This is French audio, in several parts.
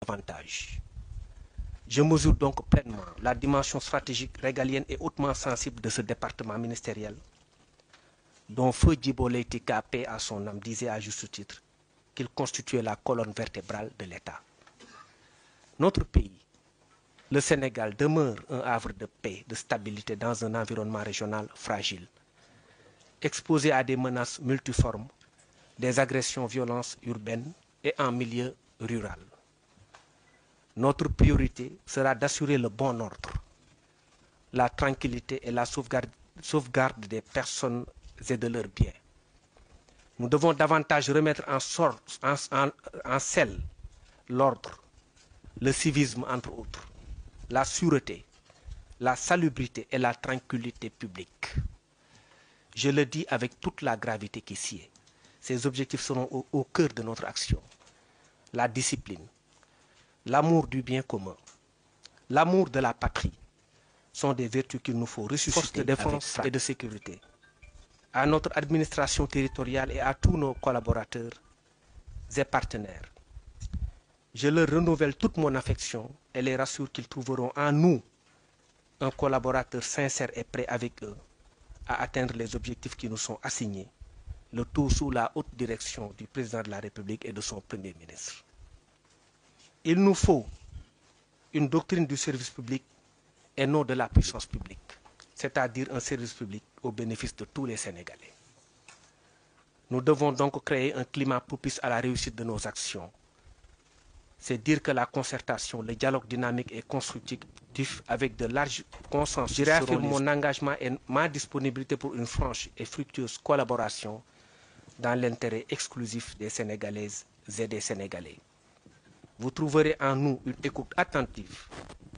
avantages. Je mesure donc pleinement la dimension stratégique, régalienne et hautement sensible de ce département ministériel, dont Feu Djibo Leyti Ka, paix à son âme, disait à juste titre qu'il constituait la colonne vertébrale de l'État. Notre pays, le Sénégal, demeure un havre de paix, de stabilité dans un environnement régional fragile, exposé à des menaces multiformes, des agressions, violences urbaines et en milieu rural. Notre priorité sera d'assurer le bon ordre, la tranquillité et la sauvegarde des personnes et de leurs biens. Nous devons davantage remettre en selle l'ordre, le civisme entre autres, la sûreté, la salubrité et la tranquillité publique. Je le dis avec toute la gravité qui s'y est. Ces objectifs seront au cœur de notre action. La discipline, l'amour du bien commun, l'amour de la patrie sont des vertus qu'il nous faut ressusciter. Forces de défense et de sécurité, à notre administration territoriale et à tous nos collaborateurs et partenaires. Je leur renouvelle toute mon affection et les rassure qu'ils trouveront en nous un collaborateur sincère et prêt avec eux à atteindre les objectifs qui nous sont assignés, le tout sous la haute direction du président de la République et de son Premier ministre. Il nous faut une doctrine du service public et non de la puissance publique, c'est-à-dire un service public au bénéfice de tous les Sénégalais. Nous devons donc créer un climat propice à la réussite de nos actions. C'est dire que la concertation, le dialogue dynamique et constructif avec de larges consensus. Je réaffirme mon engagement et ma disponibilité pour une franche et fructueuse collaboration dans l'intérêt exclusif des Sénégalaises et des Sénégalais. Vous trouverez en nous une écoute attentive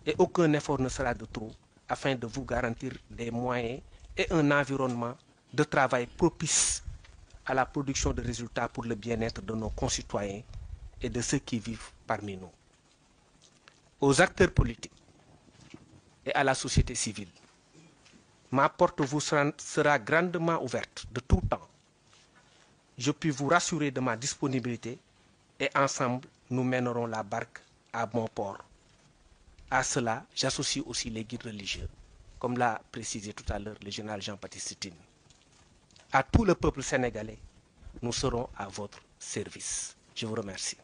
et aucun effort ne sera de trop afin de vous garantir des moyens et un environnement de travail propice à la production de résultats pour le bien-être de nos concitoyens et de ceux qui vivent parmi nous. Aux acteurs politiques et à la société civile, ma porte vous sera grandement ouverte de tout temps. Je puis vous rassurer de ma disponibilité et ensemble, nous mènerons la barque à bon port. À cela, j'associe aussi les guides religieux, comme l'a précisé tout à l'heure le général Jean-Baptiste Tine. À tout le peuple sénégalais, nous serons à votre service. Je vous remercie.